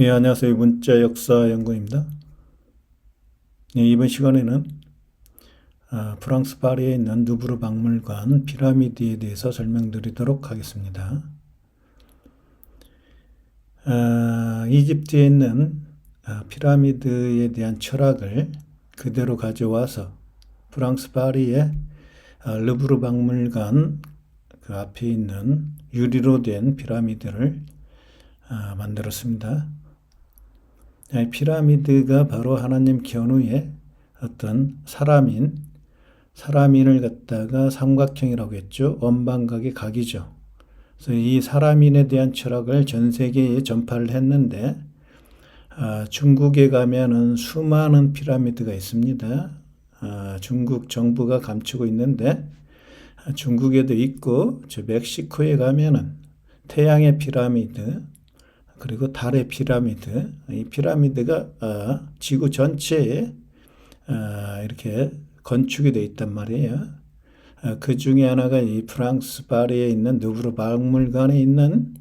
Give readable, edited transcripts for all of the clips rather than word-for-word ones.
예, 안녕하세요. 문자 역사 연구입니다. 예, 이번 시간에는 프랑스 파리에 있는 루브르 박물관 피라미드에 대해서 설명드리도록 하겠습니다. 이집트에 있는 피라미드에 대한 철학을 그대로 가져와서 프랑스 파리의 루브르 박물관 그 앞에 있는 유리로 된 피라미드를 만들었습니다. 피라미드가 바로 하나님 견우의 어떤 사람인을 갖다가 삼각형이라고 했죠. 원방각의 각이죠. 그래서 이 사람인에 대한 철학을 전 세계에 전파를 했는데 중국에 가면은 수많은 피라미드가 있습니다. 중국 정부가 감추고 있는데 중국에도 있고 저 멕시코에 가면은 태양의 피라미드 그리고 달의 피라미드, 이 피라미드가 지구 전체에 이렇게 건축이 되어 있단 말이에요. 그 중에 하나가 이 프랑스 파리에 있는 루브르 박물관에 있는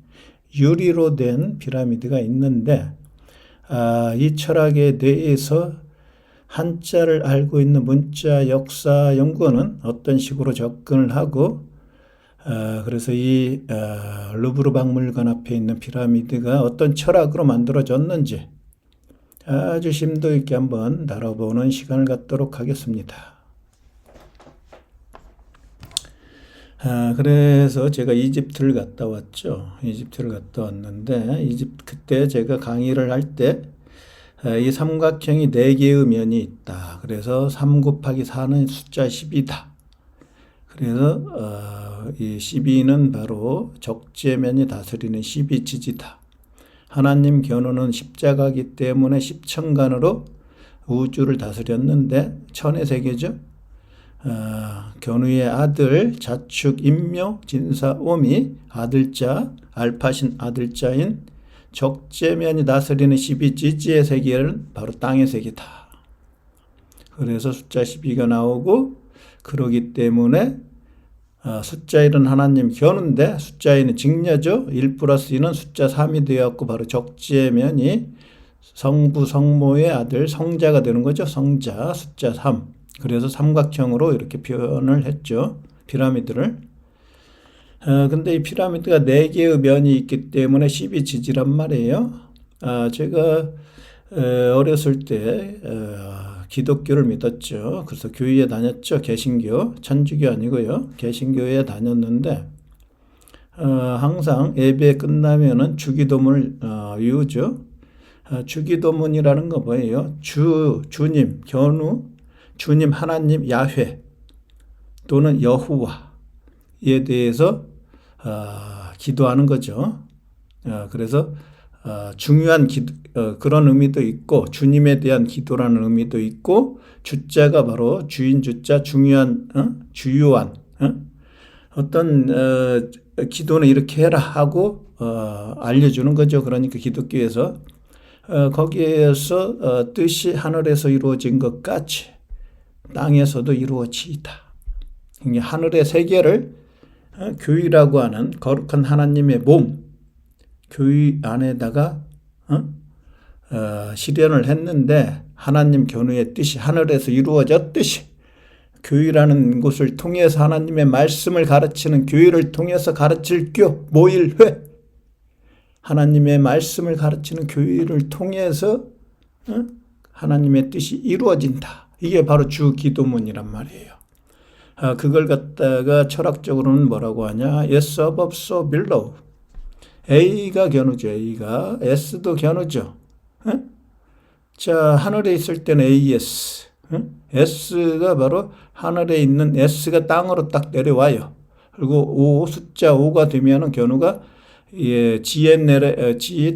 유리로 된 피라미드가 있는데 이 철학에 대해서 한자를 알고 있는 문자 역사 연구원은 어떤 식으로 접근을 하고 그래서 이 루브르 박물관 앞에 있는 피라미드가 어떤 철학으로 만들어졌는지 아주 심도 있게 한번 다뤄보는 시간을 갖도록 하겠습니다. 그래서 제가 이집트를 갔다 왔죠. 이집트를 갔다 왔는데 그때 제가 강의를 할 때 이 삼각형이 4개의 면이 있다. 그래서 3 곱하기 4는 숫자 10이다. 그래서 이 12는 바로 적재면이 다스리는 12지지다. 하나님 견우는 십자가이기 때문에 십천간으로 우주를 다스렸는데 천의 세계죠. 견우의 아들 자축 인묘 진사 오미 아들자 알파신 아들자인 적재면이 다스리는 12지지의 세계는 바로 땅의 세계다. 그래서 숫자 12가 나오고 그러기 때문에 숫자 1은 하나님 견우인데 숫자 2는 직녀죠. 1 플러스 2는 숫자 3이 되었고 바로 적재면이 성부 성모의 아들 성자가 되는 거죠. 성자 숫자 3. 그래서 삼각형으로 이렇게 표현을 했죠. 피라미드를. 근데 이 피라미드가 4개의 면이 있기 때문에 12지지란 말이에요. 제가 어렸을 때 기독교를 믿었죠. 그래서 교회에 다녔죠. 개신교, 천주교 아니고요. 개신교에 다녔는데 항상 예배 끝나면은 주기도문을 외우죠. 주기도문이라는 거 뭐예요? 주님, 견우, 주님 하나님 야훼 또는 여호와에 대해서 기도하는 거죠. 그래서 중요한 그런 의미도 있고 주님에 대한 기도라는 의미도 있고 주자가 바로 주인 주자 중요한 주요한 어떤 기도는 이렇게 해라 하고 알려주는 거죠. 그러니까 기독교에서 거기에서 뜻이 하늘에서 이루어진 것 같이 땅에서도 이루어지이다. 하늘의 세계를 교회라고 하는 거룩한 하나님의 몸 교회 안에다가 실현을 했는데 하나님 견우의 뜻이 하늘에서 이루어졌듯이 교회라는 곳을 통해서 하나님의 말씀을 가르치는 교회를 통해서 가르칠 교 모일회 하나님의 말씀을 가르치는 교회를 통해서 하나님의 뜻이 이루어진다. 이게 바로 주기도문이란 말이에요. 그걸 갖다가 철학적으로는 뭐라고 하냐? Yes above so below. A가 견우죠. A가 S도 견우죠. 자, 하늘에 있을 때는 AS. S가 바로 하늘에 있는 S가 땅으로 딱 내려와요. 그리고 숫자 5가 되면은 견우가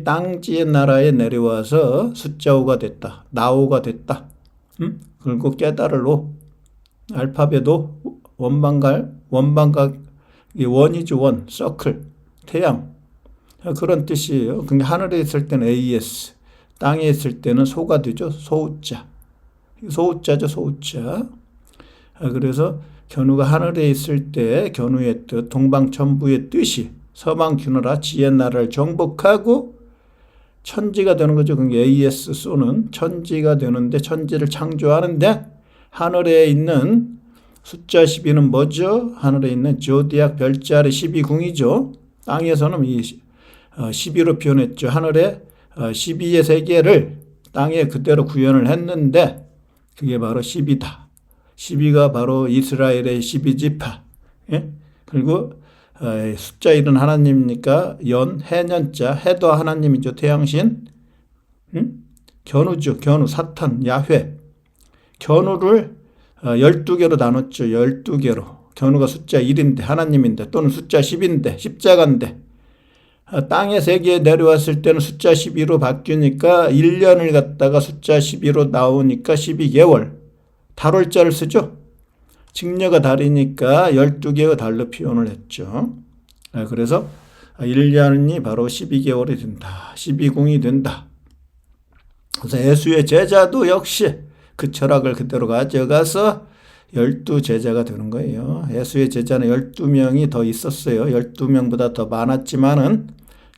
땅지의 나라에 내려와서 숫자 5가 됐다. 나오가 됐다. 그리고 깨달을 5. 알파벳 5. 원방각, 원이죠. 원, 서클, 태양. 그런 뜻이에요. 근데 하늘에 있을 때는 AS, 땅에 있을 때는 소가 되죠. 소자. 소자죠. 소자. 그래서 견우가 하늘에 있을 때 견우의 뜻, 동방천부의 뜻이 서방균으라 지혜 나라를 정복하고 천지가 되는 거죠. 그게 AS 쏘는 천지가 되는데 천지를 창조하는데 하늘에 있는 숫자 12는 뭐죠? 하늘에 있는 조디악 별자리 12궁이죠. 땅에서는 이 12로 표현했죠. 하늘에 12의 세계를 땅에 그대로 구현을 했는데 그게 바로 12다. 12가 바로 이스라엘의 12지파. 예? 그리고 숫자 1은 하나님이니까 해년자, 해도 하나님이죠. 태양신, 견우죠. 견우, 사탄, 야훼. 견우를 12개로 나눴죠. 12개로. 견우가 숫자 1인데 하나님인데 또는 숫자 10인데 십자가인데 땅의 세계에 내려왔을 때는 숫자 12로 바뀌니까 1년을 갖다가 숫자 12로 나오니까 12개월. 달월자를 쓰죠. 직녀가 달이니까 12개의 달로 표현을 했죠. 그래서 1년이 바로 12개월이 된다. 12궁이 된다. 그래서 예수의 제자도 역시 그 철학을 그대로 가져가서 12제자가 되는 거예요. 예수의 제자는 12명이 더 있었어요. 12명보다 더 많았지만은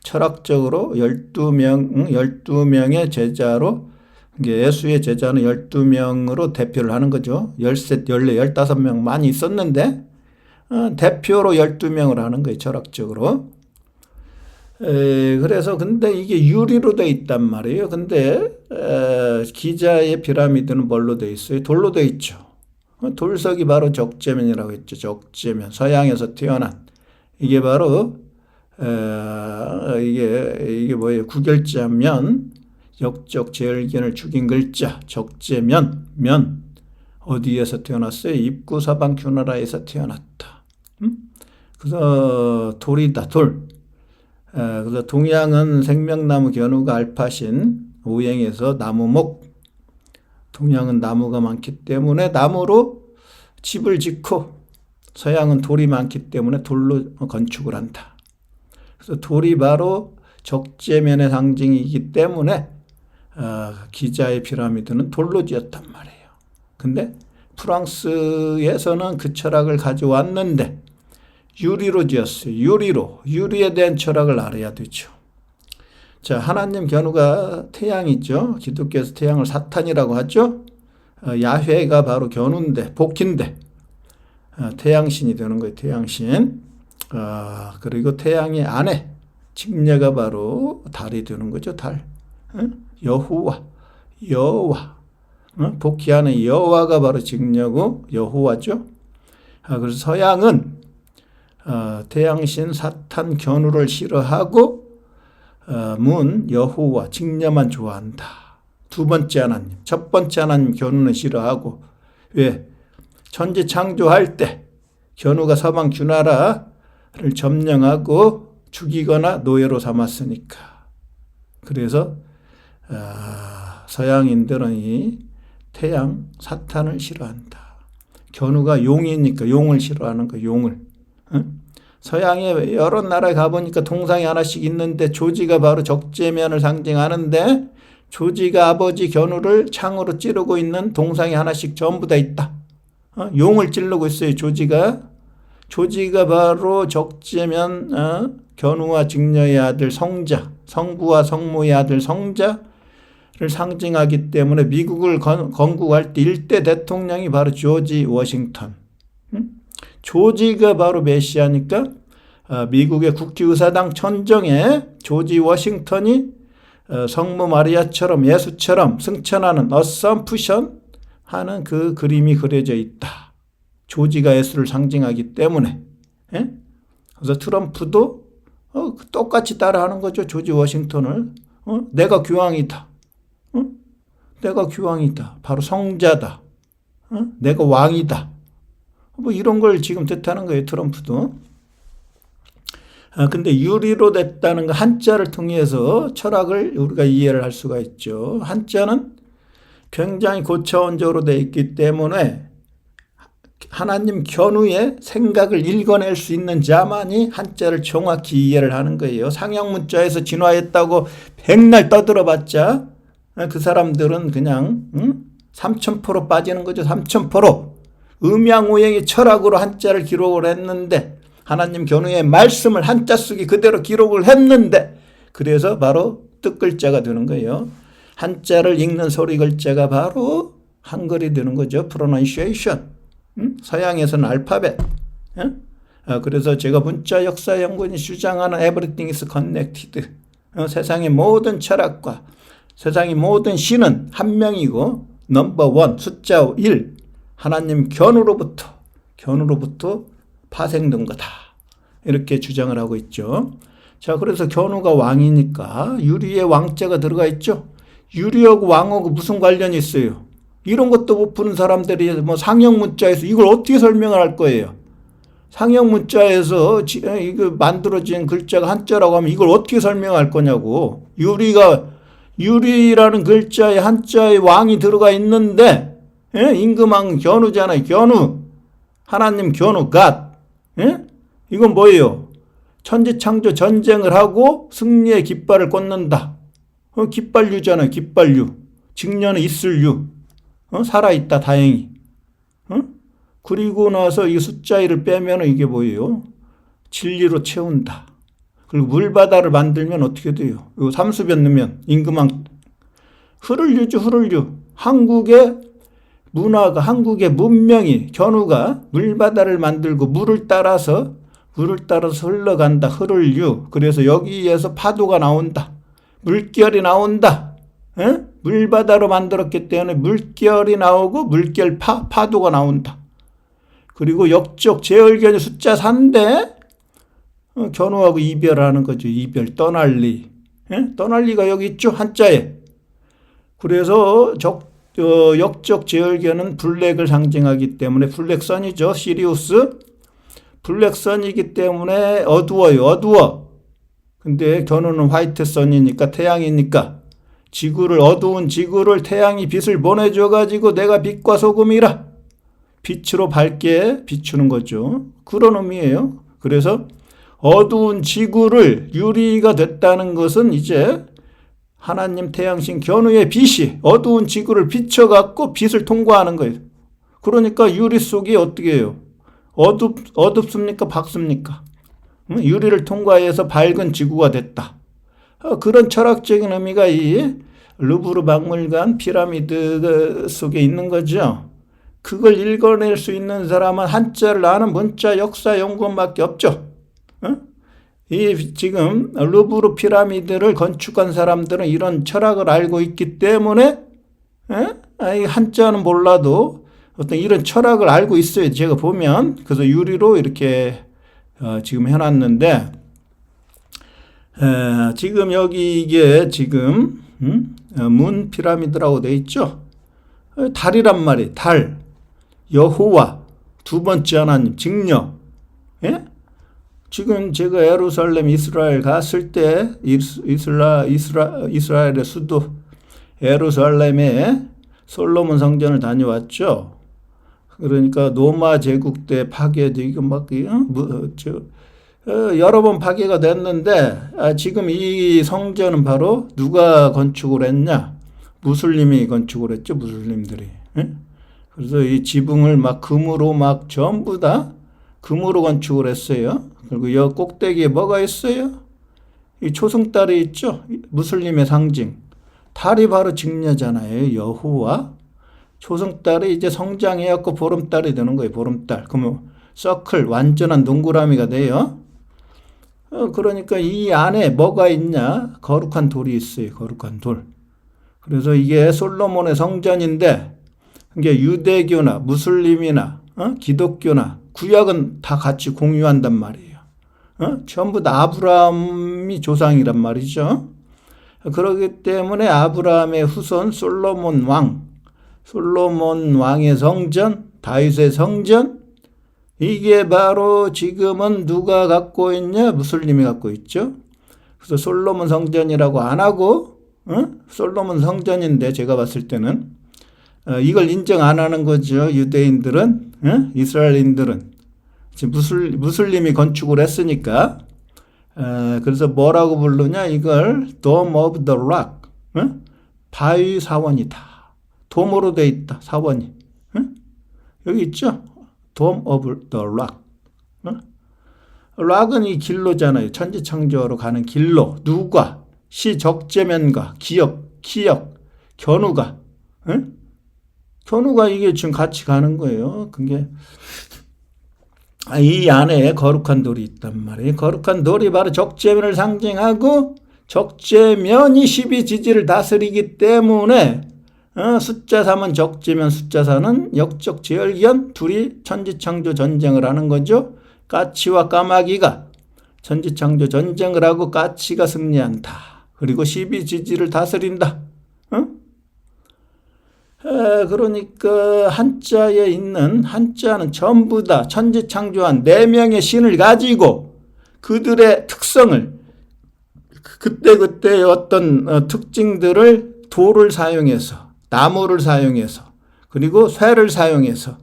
철학적으로 12명의 제자로 예수의 제자는 12명으로 대표를 하는 거죠. 13, 14, 15명 많이 있었는데 대표로 12명을 하는 거예요. 철학적으로. 그래서 근데 이게 유리로 돼 있단 말이에요. 근데 기자의 피라미드는 뭘로 돼 있어요? 돌로 돼 있죠. 돌석이 바로 적재면이라고 했죠. 적재면. 서양에서 태어난. 이게 바로 이게 뭐예요? 구결자면 역적 제열견을 죽인 글자 적재면 면 어디에서 태어났어요? 입구 사방 큐나라에서 태어났다. 그래서 돌이다 돌. 그래서 동양은 생명나무 견우가 알파신 오행에서 나무목. 동양은 나무가 많기 때문에 나무로 집을 짓고 서양은 돌이 많기 때문에 돌로 건축을 한다. 그래서 돌이 바로 적재면의 상징이기 때문에 기자의 피라미드는 돌로 지었단 말이에요. 근데 프랑스에서는 그 철학을 가져왔는데 유리로 지었어요. 유리에 대한 철학을 알아야 되죠. 자, 하나님 견우가 태양이죠. 기독교에서 태양을 사탄이라고 하죠. 야훼가 바로 견우인데 복인데 태양신이 되는 거예요. 태양신. 그리고 태양의 아내 직녀가 바로 달이 되는 거죠. 달. 여호와 복귀하는 여호와가 바로 직녀고 여호와죠. 그래서 서양은 태양신 사탄 견우를 싫어하고 여호와 직녀만 좋아한다. 두 번째 하나님, 첫 번째 하나님 견우는 싫어하고 왜? 천지 창조할 때 견우가 서방 주나라를 점령하고 죽이거나 노예로 삼았으니까. 그래서 서양인들은 이 태양 사탄을 싫어한다. 견우가 용이니까 용을 싫어하는 거 용을. 서양에 여러 나라에 가보니까 동상이 하나씩 있는데 조지가 바로 적재면을 상징하는데 조지가 아버지 견우를 창으로 찌르고 있는 동상이 하나씩 전부 다 있다. 용을 찌르고 있어요. 조지가 바로 적재면 견우와 직녀의 아들 성자, 성부와 성모의 아들 성자를 상징하기 때문에 미국을 건국할 때 일대 대통령이 바로 조지 워싱턴. 조지가 바로 메시아니까 미국의 국회의사당 천정에 조지 워싱턴이 성모 마리아처럼 예수처럼 승천하는 어썸프션 하는 그 그림이 그려져 있다. 조지가 예수를 상징하기 때문에. 그래서 트럼프도 똑같이 따라하는 거죠. 조지 워싱턴을. 내가 교황이다. 내가 교황이다. 바로 성자다. 내가 왕이다. 뭐 이런 걸 지금 뜻하는 거예요. 트럼프도. 근데 유리로 됐다는 거 한자를 통해서 철학을 우리가 이해를 할 수가 있죠. 한자는 굉장히 고차원적으로 되어 있기 때문에 하나님 견우의 생각을 읽어낼 수 있는 자만이 한자를 정확히 이해를 하는 거예요. 상형문자에서 진화했다고 백날 떠들어봤자 그 사람들은 그냥 3000% 빠지는 거죠. 3000%. 음양오행의 철학으로 한자를 기록을 했는데 하나님 견우의 말씀을 한자 쓰기 그대로 기록을 했는데 그래서 바로 뜻 글자가 되는 거예요. 한자를 읽는 소리 글자가 바로 한글이 되는 거죠. pronunciation. 서양에서는 알파벳. 그래서 제가 문자 역사 연구원이 주장하는 everything is connected. 세상의 모든 철학과 세상의 모든 신은 한 명이고 넘버 원 숫자 1 하나님 견우로부터 파생된 거다. 이렇게 주장을 하고 있죠. 자, 그래서 견우가 왕이니까 유리에 왕자가 들어가 있죠. 유리하고 왕하고 무슨 관련이 있어요? 이런 것도 못 푸는 사람들이 뭐 상형 문자에서 이걸 어떻게 설명을 할 거예요? 상형 문자에서 이거 만들어진 글자가 한자라고 하면 이걸 어떻게 설명할 거냐고. 유리라는 글자에 한자에 왕이 들어가 있는데, 임금왕 견우잖아요. 견우. 하나님 견우, 갓. 이건 뭐예요? 천지창조 전쟁을 하고 승리의 깃발을 꽂는다. 깃발유잖아요. 깃발유. 직년에 있을 유. 살아있다, 다행히. 그리고 나서 이 숫자 1을 빼면 이게 뭐예요? 진리로 채운다. 그리고 물바다를 만들면 어떻게 돼요? 요 삼수변 넣으면 임금왕 흐를 유죠, 흐를 유. 한국의 문화가, 한국의 문명이, 견우가 물바다를 만들고 물을 따라서 흘러간다. 흐를 유. 그래서 여기에서 파도가 나온다. 물결이 나온다. 물바다로 만들었기 때문에 물결이 나오고 물결 파도가 나온다. 그리고 역적 제얼견이 숫자 4인데 견우하고 이별하는 거죠. 이별, 떠날리. 떠날리가 여기 있죠. 한자에. 그래서 역적 제얼견은 블랙을 상징하기 때문에 블랙선이죠. 시리우스. 블랙선이기 때문에 어두워요. 어두워. 근데 견우는 화이트선이니까 태양이니까 어두운 지구를 태양이 빛을 보내줘가지고 내가 빛과 소금이라. 빛으로 밝게 비추는 거죠. 그런 의미예요. 그래서 어두운 지구를 유리가 됐다는 것은 이제 하나님 태양신 견우의 빛이 어두운 지구를 비춰갖고 빛을 통과하는 거예요. 그러니까 유리 속이 어떻게 해요? 어둡습니까? 밝습니까? 유리를 통과해서 밝은 지구가 됐다. 그런 철학적인 의미가 이 루브르 박물관 피라미드 속에 있는 거죠. 그걸 읽어낼 수 있는 사람은 한자를 아는 문자 역사 연구원밖에 없죠. 이 지금 루브르 피라미드를 건축한 사람들은 이런 철학을 알고 있기 때문에 한자는 몰라도 어떤 이런 철학을 알고 있어요. 제가 보면 그래서 유리로 이렇게 지금 해놨는데 지금 여기 이게 지금 문 피라미드라고 돼 있죠. 달이란 말이에요. 달. 여호와, 두 번째 하나님, 직녀. 지금 제가 예루살렘 이스라엘 갔을 때 이스라엘의 수도 예루살렘에 솔로몬 성전을 다녀왔죠. 그러니까 로마 제국 때 파괴되고 막 여러 번 파괴가 됐는데 지금 이 성전은 바로 누가 건축을 했냐? 무슬림이 건축을 했죠. 무슬림들이. 그래서 이 지붕을 막 금으로 막 전부 다 금으로 건축을 했어요. 그리고 여 꼭대기에 뭐가 있어요? 이 초승달이 있죠. 무슬림의 상징. 달이 바로 직녀잖아요. 여호와. 초승달이 이제 성장해갖고 보름달이 되는 거예요. 보름달. 그러면 서클, 완전한 동그라미가 돼요. 그러니까 이 안에 뭐가 있냐? 거룩한 돌이 있어요. 거룩한 돌. 그래서 이게 솔로몬의 성전인데 이게 유대교나 무슬림이나 기독교나 구약은 다 같이 공유한단 말이에요. 전부 다 아브라함이 조상이란 말이죠. 그렇기 때문에 아브라함의 후손 솔로몬 왕의 성전, 다윗의 성전, 이게 바로 지금은 누가 갖고 있냐? 무슬림이 갖고 있죠. 그래서 솔로몬 성전이라고 안 하고 솔로몬 성전인데 제가 봤을 때는 이걸 인정 안 하는 거죠. 유대인들은, 이스라엘인들은. 무슬림이 건축을 했으니까. 그래서 뭐라고 부르냐? 이걸 Dome of the Rock. 바위 사원이다. 돔으로 돼 있다. 사원이. 여기 있죠? Dome of the Rock. 락은 이 길로잖아요. 천지창조로 가는 길로. 누가? 시 적재면과 기역, 기역, 견우가, 응? 견우가 이게 지금 같이 가는 거예요. 그게 이 안에 거룩한 돌이 있단 말이에요. 거룩한 돌이 바로 적재면을 상징하고 적재면이 12지지를 다스리기 때문에 숫자 3은 적재면, 숫자 4는 역적 제열견, 둘이 천지창조 전쟁을 하는 거죠. 까치와 까마귀가 천지창조 전쟁을 하고 까치가 승리한다. 그리고 12지지를 다스린다. 그러니까 한자에 있는 한자는 전부 다 천지창조한 4명의 신을 가지고 그들의 특성을 그때그때 어떤 특징들을 돌을 사용해서 나무를 사용해서 그리고 쇠를 사용해서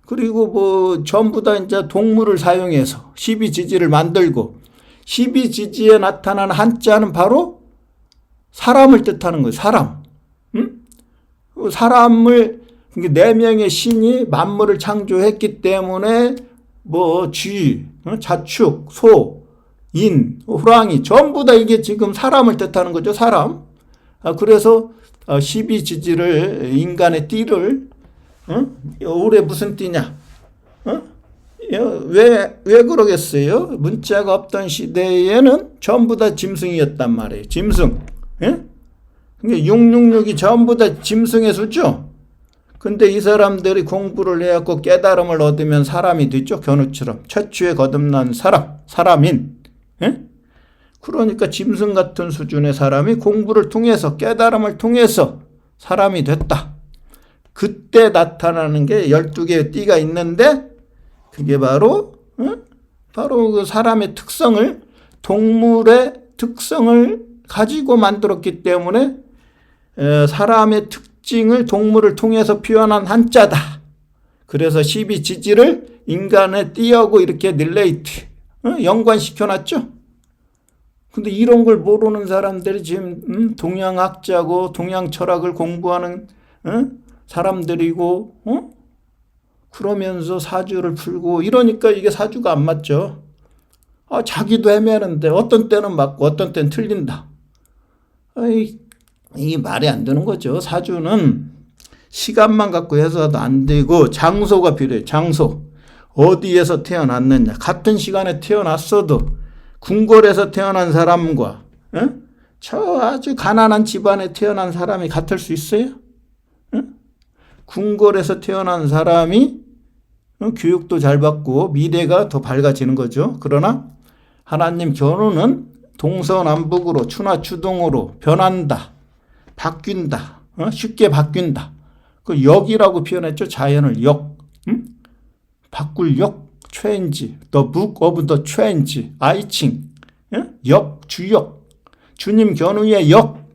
그리고 뭐 전부 다 이제 동물을 사용해서 12지지를 만들고 12지지에 나타나는 한자는 바로 사람을 뜻하는 거예요. 사람. 사람을 4명의 신이 만물을 창조했기 때문에 뭐 쥐, 자축, 소, 인, 호랑이 전부 다 이게 지금 사람을 뜻하는 거죠. 사람. 그래서 12지지를 인간의 띠를 올해 무슨 띠냐? 왜 그러겠어요? 문자가 없던 시대에는 전부 다 짐승이었단 말이에요. 짐승. 예? 666이 전부 다 짐승의 수죠. 근데 이 사람들이 공부를 해갖고 깨달음을 얻으면 사람이 됐죠. 견우처럼 최초에 거듭난 사람, 사람인. 예? 그러니까 짐승 같은 수준의 사람이 공부를 통해서 깨달음을 통해서 사람이 됐다. 그때 나타나는 게 12개의 띠가 있는데 그게 바로 그 사람의 특성을 동물의 특성을 가지고 만들었기 때문에 사람의 특징을 동물을 통해서 표현한 한자다. 그래서 12지지를 인간의 띠하고 이렇게 릴레이트 연관시켜놨죠. 근데 이런 걸 모르는 사람들이 지금 동양학자고 동양철학을 공부하는 사람들이고 그러면서 사주를 풀고 이러니까 이게 사주가 안 맞죠. 자기도 헤매는데 어떤 때는 맞고 어떤 때는 틀린다. 이 말이 안 되는 거죠. 사주는 시간만 갖고 해서도 안 되고 장소가 필요해요. 장소. 어디에서 태어났느냐. 같은 시간에 태어났어도 궁궐에서 태어난 사람과 저 아주 가난한 집안에 태어난 사람이 같을 수 있어요? 궁궐에서 태어난 사람이 교육도 잘 받고 미래가 더 밝아지는 거죠. 그러나 하나님 견우는 동서남북으로 추나추동으로 변한다. 바뀐다. 쉽게 바뀐다. 그 역이라고 표현했죠. 자연을 역. 바꿀 역. change. The book of the change. 아이칭. 역. 주역. 주님 견우의 역.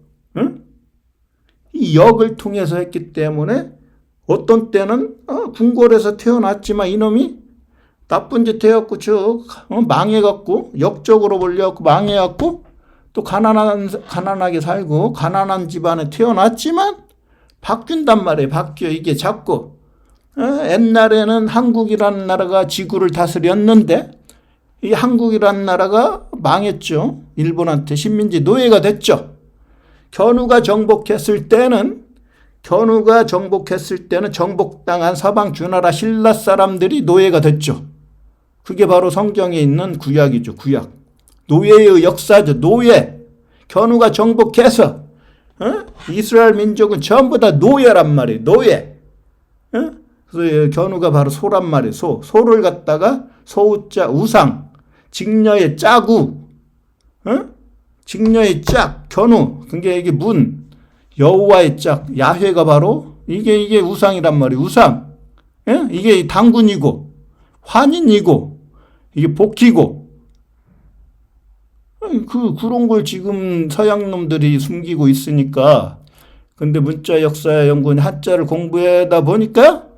이 역을 통해서 했기 때문에 어떤 때는 궁궐에서 태어났지만 이놈이 나쁜 짓 해갖고 망해갖고 역적으로 몰려갖고 망해갖고 또 가난하게 살고 가난한 집안에 태어났지만 바뀐단 말이에요. 바뀌어 이게 자꾸 옛날에는 한국이라는 나라가 지구를 다스렸는데 이 한국이라는 나라가 망했죠. 일본한테 식민지 노예가 됐죠. 견우가 정복했을 때는 정복당한 서방 주나라 신라 사람들이 노예가 됐죠. 그게 바로 성경에 있는 구약이죠. 구약. 노예의 역사죠. 노예. 견우가 정복해서 이스라엘 민족은 전부 다 노예란 말이에요. 노예. 그래서 견우가 바로 소란 말이에요. 소. 소를 갖다가 소우자 우상. 직녀의 짜구. 직녀의 짝. 견우. 그게 이게 문. 여호와의 짝. 야훼가 바로 이게 우상이란 말이에요. 우상. 이게 당군이고 환인이고 이게 복희고 그런 걸 지금 서양 놈들이 숨기고 있으니까. 근데 문자 역사 연구원 한자를 공부하다 보니까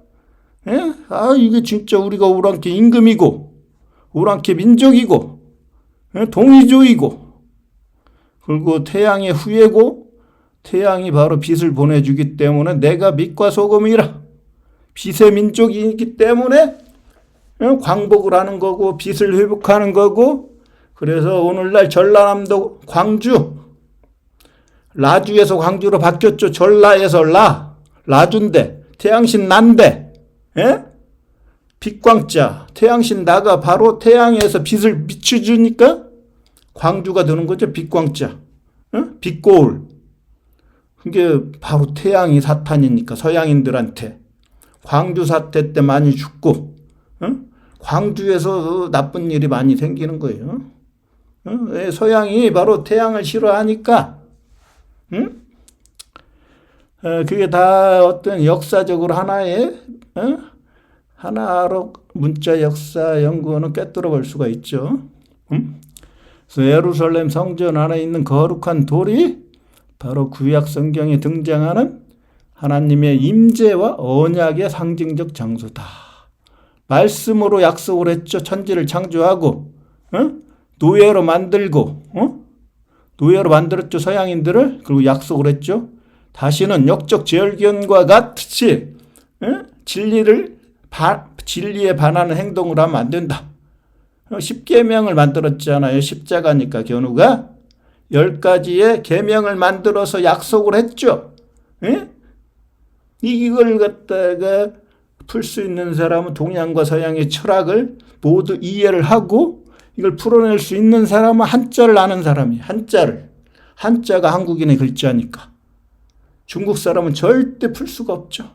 이게 진짜 우리가 오랑캐 임금이고 오랑캐 민족이고 동이조이고 그리고 태양의 후예고 태양이 바로 빛을 보내주기 때문에 내가 빛과 소금이라 빛의 민족이기 때문에 광복을 하는 거고 빛을 회복하는 거고 그래서 오늘날 전라남도 광주, 라주에서 광주로 바뀌었죠. 전라에서 라주인데, 태양신 난데, 예? 빛광자, 태양신 나가 바로 태양에서 빛을 비춰주니까 광주가 되는 거죠. 빛광자, 빛고울. 그게 바로 태양이 사탄이니까 서양인들한테 광주 사태 때 많이 죽고, 광주에서 나쁜 일이 많이 생기는 거예요. 서양이 바로 태양을 싫어하니까, 그게 다 어떤 역사적으로 하나로 문자 역사 연구원은 꿰뚫어 볼 수가 있죠. 그래서 예루살렘 성전 안에 있는 거룩한 돌이 바로 구약 성경에 등장하는 하나님의 임재와 언약의 상징적 장소다. 말씀으로 약속을 했죠. 천지를 창조하고, 노예로 만들고, 노예로 만들었죠. 서양인들을. 그리고 약속을 했죠. 다시는 역적 재열견과 같이 진리에 반하는 행동을 하면 안 된다. 10계명을 만들었잖아요. 십자가니까 견우가 10가지의 계명을 만들어서 약속을 했죠. 이걸 갖다가 풀 수 있는 사람은 동양과 서양의 철학을 모두 이해를 하고 이걸 풀어낼 수 있는 사람은 한자를 아는 사람이에요. 한자가 한국인의 글자니까. 중국 사람은 절대 풀 수가 없죠.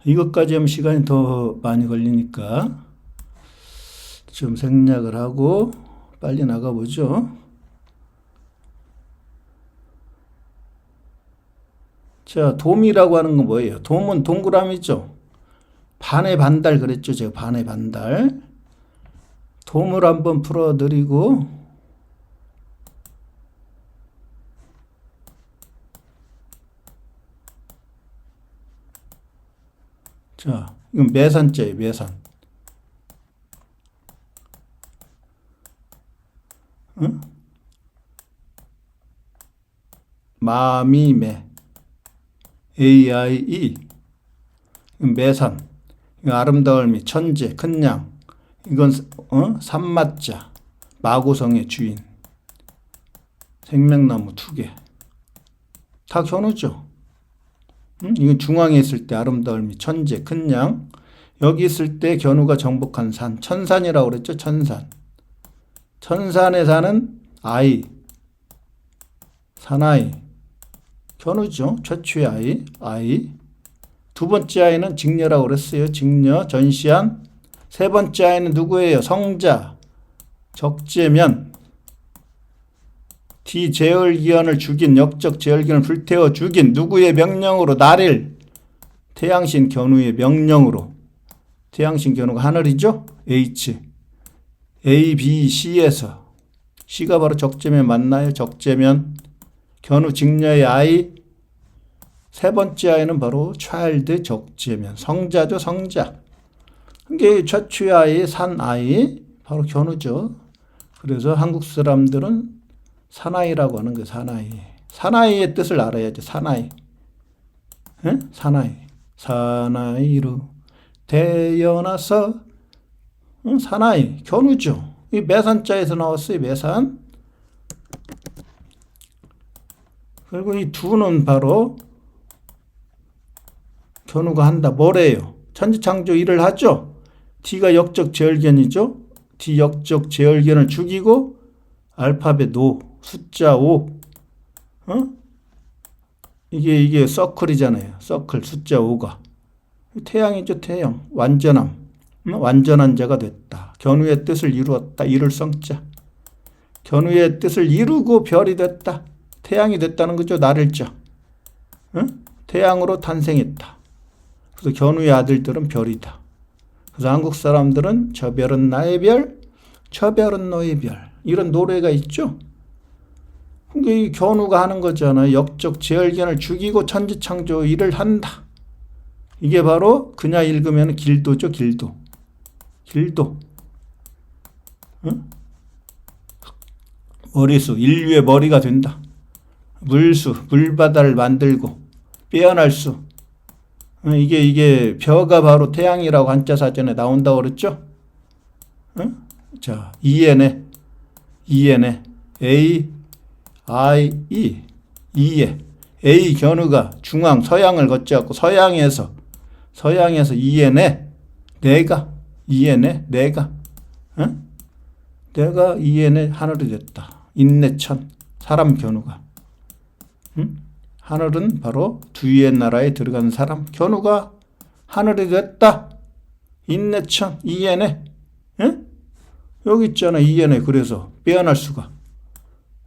이것까지 하면 시간이 더 많이 걸리니까 좀 생략을 하고 빨리 나가보죠. 자, 돔이라고 하는 건 뭐예요? 돔은 동그라미죠. 반의 반달 그랬죠. 제가 반의 반달. 돔을 한번 풀어드리고, 자, 이건 매산자예요. 매산. 마미매 AIE 매산. 이건 아름다울미 천재 큰양. 이건 산마자 마고성의 주인. 생명나무 2개. 다 견우죠. 이건 중앙에 있을 때 아름다울미 천재 큰양. 여기 있을 때 견우가 정복한 산. 천산이라고 그랬죠. 천산. 천산에 사는 아이. 사나이. 견우죠. 최초의 아이. 2번째 아이는 직녀라고 그랬어요. 직녀, 전시한. 3번째 아이는 누구예요? 성자, 적재면. 디제얼기현을 죽인, 역적 제얼기현을 불태워 죽인 누구의 명령으로? 나릴. 태양신 견우의 명령으로. 태양신 견우가 하늘이죠. H. A, B, C에서. C가 바로 적재면 맞나요? 적재면. 견우 직녀의 아이. 3번째 아이는 바로 차일드 적재면. 성자죠. 성자. 이게 최초의 아이, 산 아이, 바로 견우죠. 그래서 한국 사람들은 사나이라고 하는 거예요. 사나이. 사나이의 뜻을 알아야죠. 사나이. 사나이. 사나이로 태어나서 사나이. 견우죠. 이 매산자에서 나왔어요. 매산. 그리고 이 2는 바로 견우가 한다. 뭐래요? 천지창조 일을 하죠. D가 역적 제얼견이죠. D 역적 제얼견을 죽이고 알파벳 5, 숫자 5. 이게 서클이잖아요. 서클 숫자 5가. 태양이죠. 태양. 완전함. 완전한 자가 됐다. 견우의 뜻을 이루었다. 이룰 성자. 견우의 뜻을 이루고 별이 됐다. 태양이 됐다는 거죠. 나를자. 태양으로 탄생했다. 그래서 견우의 아들들은 별이다. 그래서 한국 사람들은 저 별은 나의 별, 저 별은 너의 별. 이런 노래가 있죠. 근데 이 견우가 하는 거잖아요. 역적 제얼견을 죽이고 천지창조 일을 한다. 이게 바로 그냥 읽으면 길도죠. 길도. 길도. 머리수. 인류의 머리가 된다. 물수. 물바다를 만들고 빼어날 수. 이게 벼가 바로 태양이라고 한자 사전에 나온다고 그랬죠? 자, EN에 A, I, E, E에 A 견우가 중앙 서양을 거쳐갖고 서양에서 EN에 내가 내가 EN에 하늘이 됐다. 인내천 사람 견우가 하늘은 바로 두위의 나라에 들어간 사람 견우가 하늘이 됐다. 인내천 EN에 여기 있잖아. EN에 그래서 빼어날 수가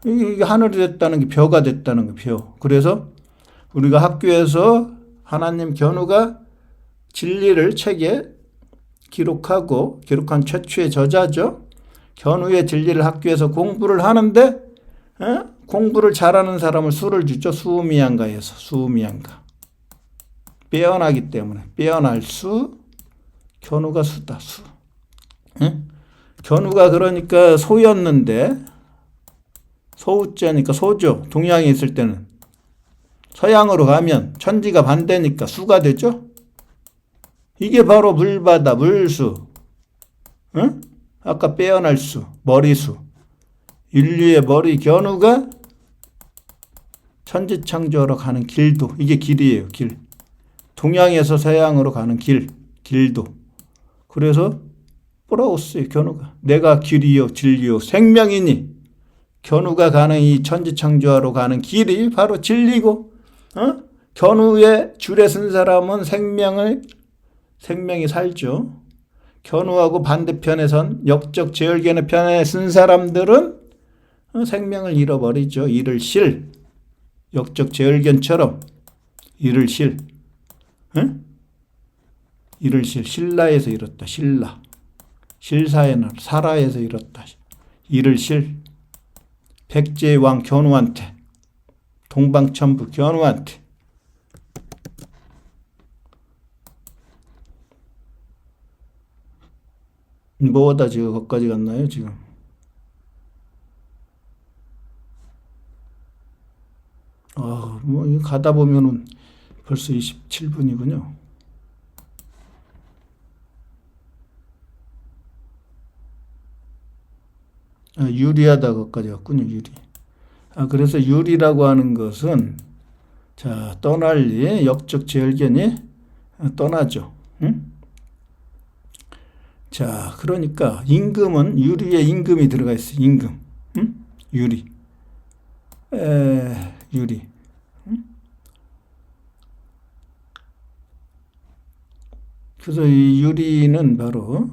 이게 하늘이 됐다는 게 벼가 됐다는 거 벼. 그래서 우리가 학교에서 하나님 견우가 진리를 책에 기록한 최초의 저자죠. 견우의 진리를 학교에서 공부를 하는데 공부를 잘하는 사람을 수를 주죠. 수미양가에서 수미양가. 빼어나기 때문에 빼어날 수 견우가 수다 수. 견우가 그러니까 소였는데 소우자니까 소죠. 동양에 있을 때는. 서양으로 가면 천지가 반대니까 수가 되죠. 이게 바로 물바다 물수. 아까 빼어날 수 머리수. 인류의 머리 견우가 천지창조하러 가는 길도 이게 길이에요. 길. 동양에서 서양으로 가는 길도. 그래서 뿌라오스의 견우가 내가 길이요 진리요 생명이니 견우가 가는 이 천지창조하러 가는 길이 바로 진리고 견우의 줄에 쓴 사람은 생명이 살죠. 견우하고 반대편에 선 역적 제열견의 편에 쓴 사람들은 생명을 잃어버리죠. 이를 실 역적 제열견처럼 이를 실 신라에서 잃었다. 실사의 날 사라에서 잃었다. 이를 실 백제의 왕 견우한테 동방천부 견우한테 뭐다 지금 거기까지 갔나요 지금? 뭐 가다 보면은 벌써 27분이군요. 유리하다 것까지 갔군요. 유리. 그래서 유리라고 하는 것은 자 떠날리 역적 제열견이 떠나죠. 자 그러니까 임금은 유리에 임금이 들어가 있어요. 임금. 유리. 유리. 그래서 이 유리는 바로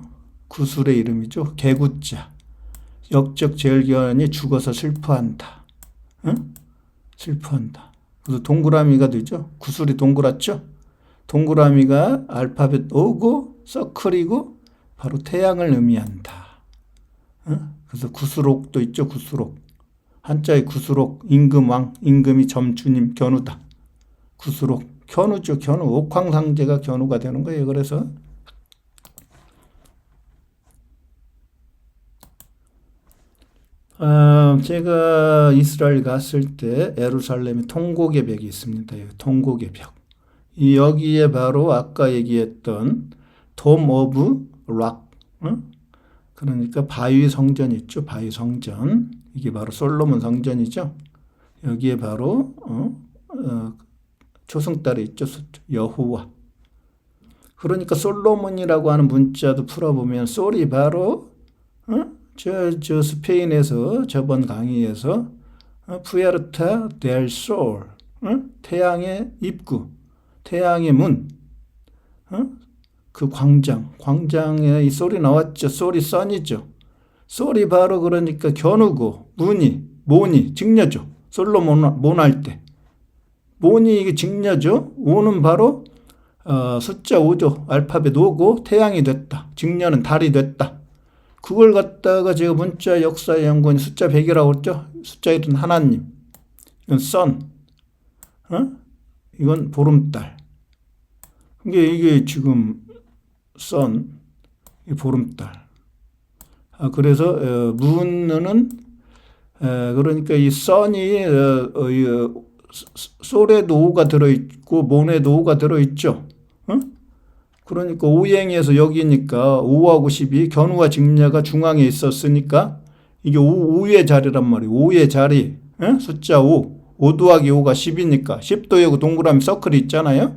구술의 이름이죠. 개구자. 역적 제열견이 죽어서 슬퍼한다. 슬퍼한다. 그래서 동그라미가 되죠. 구슬이 동그랗죠. 동그라미가 알파벳 O고 서클이고 바로 태양을 의미한다. 그래서 구슬옥도 있죠. 구슬옥. 한자의 구슬옥 임금왕 임금이 점주님 견우다. 구슬옥 견우죠. 견우 옥황상제가 견우가 되는 거예요. 그래서 제가 이스라엘 갔을 때 예루살렘에 통곡의 벽이 있습니다. 통곡의 벽. 여기에 바로 아까 얘기했던 돔 오브 락, 그러니까 바위 성전 있죠. 바위 성전. 이게 바로 솔로몬 성전이죠. 여기에 바로 초승달에 있죠. 여호와. 그러니까 솔로몬이라고 하는 문자도 풀어보면 솔이 바로 저 스페인에서 저번 강의에서 푸에르타 델 솔, 태양의 입구, 태양의 문, 그 광장에 이 솔이 나왔죠. 솔이 선이죠. 솔이 바로 그러니까 견우고 모니 직녀죠. 솔로 모날 때 모니 이게 직녀죠. 5는 바로 숫자 5죠. 알파벳 5고 태양이 됐다. 직녀는 달이 됐다. 그걸 갖다가 제가 문자 역사 연구원 숫자 100이라고 했죠. 숫자 1은 하나님. 이건 선. 이건 보름달. 이게 지금 선, 보름달. 그래서 문은 그러니까 이 선이 솔에도 5가 들어있고 몬에도 5가 들어있죠. 어? 그러니까 오행에서 여기니까 5하고 10이 견우와 직녀가 중앙에 있었으니까 이게 5의 자리란 말이에요. 5의 자리. 어? 숫자 5. 5 더하기 5가 10이니까 10도 여기 동그라미 서클이 있잖아요.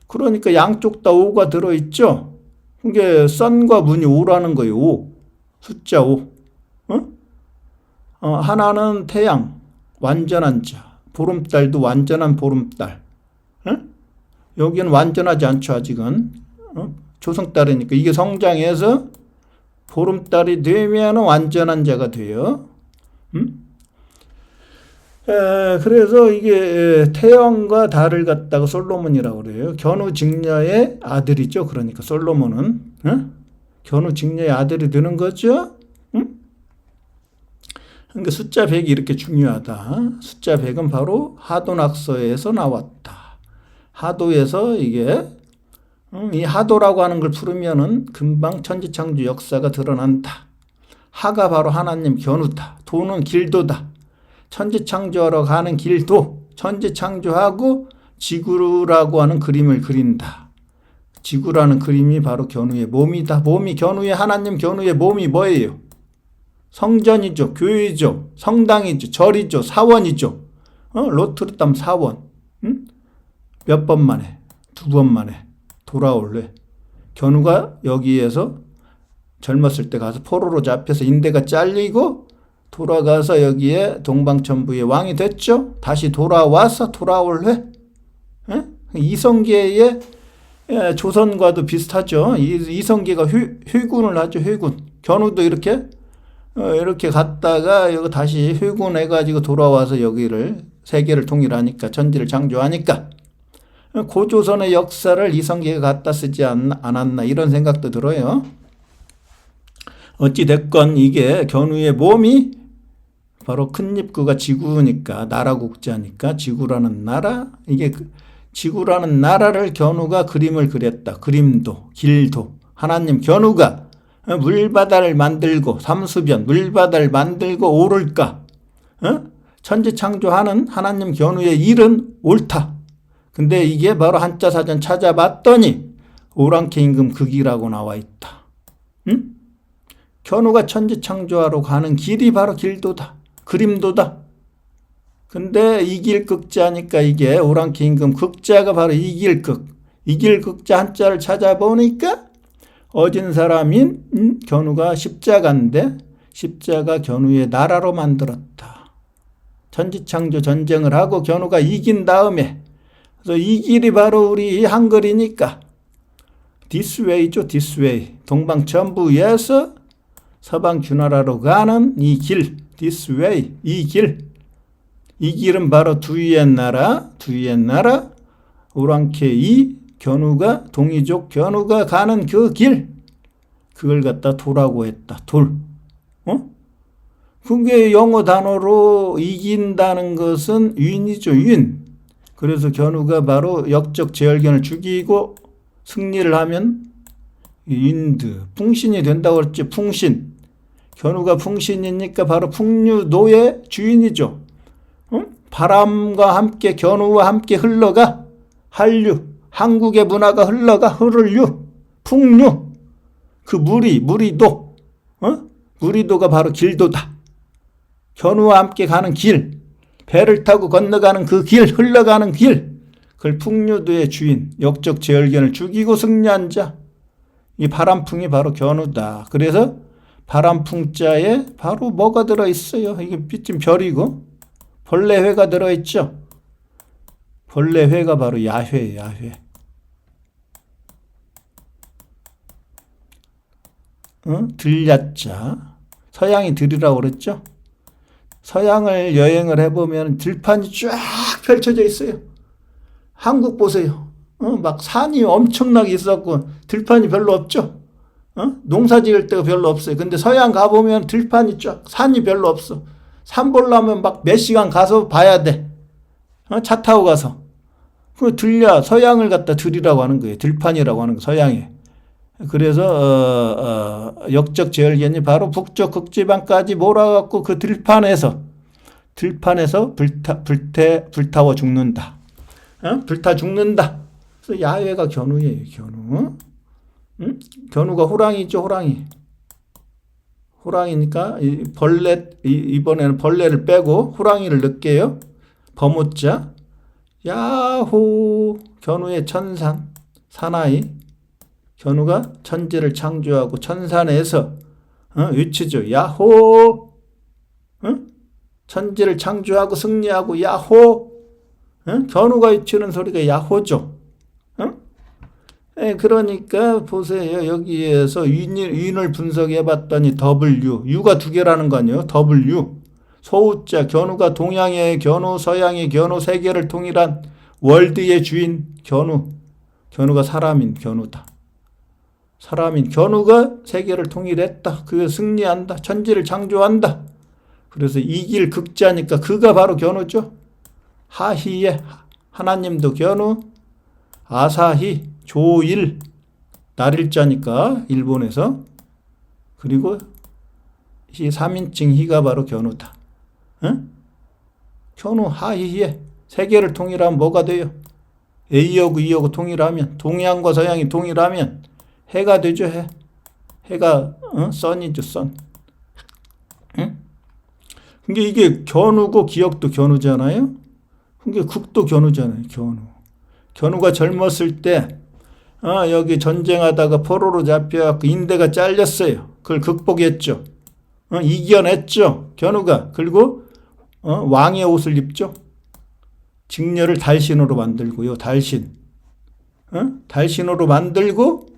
그러니까 양쪽 다 5가 들어있죠. 이게 선과 문이 5라는 거예요. 5. 숫자 5. 하나는 태양, 완전한 자. 보름달도 완전한 보름달. 여기는 완전하지 않죠, 아직은. 조성달이니까. 이게 성장해서 보름달이 되면 완전한 자가 돼요. 그래서 이게 태양과 달을 갖다가 솔로몬이라고 그래요. 견우 직녀의 아들이죠. 그러니까 솔로몬은. 견우 직녀의 아들이 되는 거죠. 그러니까 숫자 100이 이렇게 중요하다. 숫자 100은 바로 하도낙서에서 나왔다. 하도에서 이게 이 하도라고 하는 걸 풀으면은 금방 천지창조 역사가 드러난다. 하가 바로 하나님 견우다. 도는 길도다. 천지창조하러 가는 길도 천지창조하고 지구라고 하는 그림을 그린다. 지구라는 그림이 바로 견우의 몸이다. 몸이 견우의 하나님 견우의 몸이 뭐예요? 성전이죠. 교회죠. 성당이죠. 절이죠. 사원이죠. 로트르담 사원. 몇 번 만에, 2번 만에 돌아올래. 견우가 여기에서 젊었을 때 가서 포로로 잡혀서 인대가 잘리고 돌아가서 여기에 동방천부의 왕이 됐죠. 다시 돌아와서 돌아올래. 이성계의 조선과도 비슷하죠. 이성계가 회군을 하죠. 회군. 견우도 이렇게 갔다가 여기 다시 회군해가지고 돌아와서 여기를 세계를 통일하니까 천지를 창조하니까 고조선의 역사를 이성계가 갖다 쓰지 않았나 이런 생각도 들어요. 어찌됐건 이게 견우의 몸이 바로 큰 입구가 지구니까 나라 국자니까 지구라는 나라 이게 지구라는 나라를 견우가 그림을 그렸다. 그림도 길도 하나님 견우가 물바다를 만들고 삼수변 물바다를 만들고 오를까 천지창조하는 하나님 견우의 일은 옳다. 근데 이게 바로 한자 사전 찾아봤더니 오랑캐 임금 극이라고 나와 있다. 견우가 천지창조하러 가는 길이 바로 길도다. 그림도다. 근데 이길극자니까 이게 오랑캐 임금 극자가 바로 이길극. 이길극자 한자를 찾아보니까 어진 사람인 견우가 십자가인데 십자가 견우의 나라로 만들었다. 천지창조 전쟁을 하고 견우가 이긴 다음에 그래서 이 길이 바로 우리 한글이니까 this way죠. this way. 동방천부에서 서방주나라로 가는 이 길. this way. 이 길. 이 길은 바로 두위의 나라 오랑캐 이 견우가 동이족 견우가 가는 그 길. 그걸 갖다 도라고 했다. 돌. 그게 영어 단어로 이긴다는 것은 윈이죠. 윈. 그래서 견우가 바로 역적 제열견을 죽이고 승리를 하면 인드, 풍신이 된다고 그랬죠. 풍신. 견우가 풍신이니까 바로 풍류도의 주인이죠. 바람과 함께 견우와 함께 흘러가 한류, 한국의 문화가 흘러가 흐를류, 풍류. 그 무리도, 무리도가 바로 길도다. 견우와 함께 가는 길. 배를 타고 건너가는 그 길, 흘러가는 길. 그걸 풍류도의 주인, 역적 제열견을 죽이고 승리한 자. 이 바람풍이 바로 견우다. 그래서 바람풍자에 바로 뭐가 들어있어요? 이게 삐진 별이고 벌레회가 들어있죠. 벌레회가 바로 야회예요. 야회. 들야자. 서양이 들이라고 그랬죠. 서양을 여행을 해보면 들판이 쫙 펼쳐져 있어요. 한국 보세요. 막 산이 엄청나게 있었고 들판이 별로 없죠. 농사 지을 데가 별로 없어요. 근데 서양 가보면 들판이 쫙 산이 별로 없어. 산 보려면 막 몇 시간 가서 봐야 돼. 차 타고 가서. 그 들려 서양을 갖다 들이라고 하는 거예요. 들판이라고 하는 거 서양에. 그래서 역적 제열견이 바로 북쪽 극지방까지 몰아갖고 그 들판에서 불타워 죽는다. 불타 죽는다. 그래서 야훼가 견우예요, 견우. 응? 견우가 호랑이죠, 호랑이. 호랑이니까 이번에는 벌레를 빼고 호랑이를 넣을게요. 범호자. 야호. 견우의 천산, 사나이. 견우가 천지를 창조하고 천산에서 외치죠. 야호. 천지를 창조하고 승리하고 야호. 견우가 외치는 소리가 야호죠. 그러니까 보세요. 여기에서 인을 분석해 봤더니 W, U가 두 개라는 거 아니에요. W. 소우자, 견우가 동양의 견우, 서양의 견우, 세계를 통일한 월드의 주인 견우. 견우가 사람인 견우다. 사람인 견우가 세계를 통일했다. 그가 승리한다. 천지를 창조한다. 그래서 이길 극자니까 그가 바로 견우죠. 하희의 하나님도 견우, 아사히 조일 날일자니까 일본에서. 그리고 이 3인칭 희가 바로 견우다. 견우 하희의 세계를 통일하면 뭐가 돼요? A하고 E하고 통일하면, 동양과 서양이 통일하면 해가 되죠. 해가 선이죠, 선. 그러니까 이게 견우고 기역도 견우잖아요. 그러니까 극도 견우잖아요, 견우. 견우가 젊었을 때 여기 전쟁하다가 포로로 잡혀갖고 인대가 잘렸어요. 그걸 극복했죠. 이겨냈죠. 견우가. 그리고 왕의 옷을 입죠. 직녀를 달신으로 만들고요. 달신. 달신으로 만들고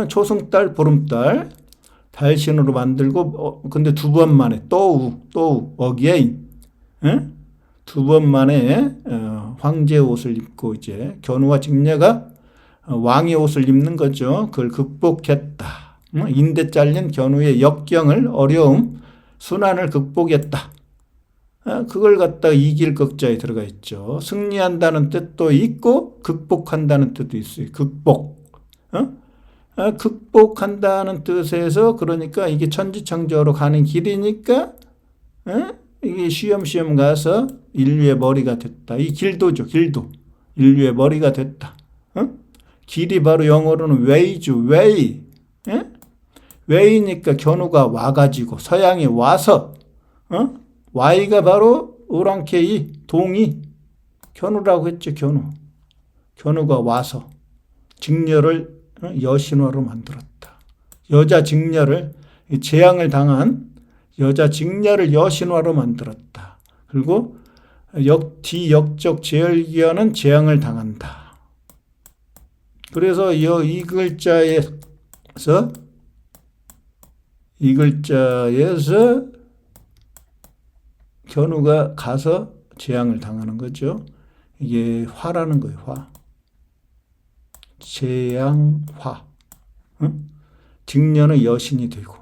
초승달, 보름달. 달신으로 만들고 근데 두 번 만에 또 어게인. 두 번 만에 황제의 옷을 입고 이제 견우와 직녀가 왕의 옷을 입는 거죠. 그걸 극복했다. 인대 잘린 견우의 역경을, 어려움, 순환을 극복했다. 그걸 갖다가 이길 극자에 들어가 있죠. 승리한다는 뜻도 있고 극복한다는 뜻도 있어요. 극복. 극복한다는 뜻에서 그러니까 이게 천지창조로 가는 길이니까 이게 쉬엄쉬엄 가서 인류의 머리가 됐다. 이 길도죠. 길도. 인류의 머리가 됐다. 길이 바로 영어로는 웨이죠. 웨이. 웨이니까 견우가 와가지고 서양에 와서 Y가 바로 오랑캐이 동이 견우라고 했죠. 견우가 와서 직녀를 여신화로 만들었다. 여자 직녀를 재앙을 당한 여자 직녀를 여신화로 만들었다. 그리고 뒤역적 제열기어는 재앙을 당한다. 그래서 이 글자에서 견우가 가서 재앙을 당하는 거죠. 이게 화라는 거예요. 화. 재앙화. 직녀는 여신이 되고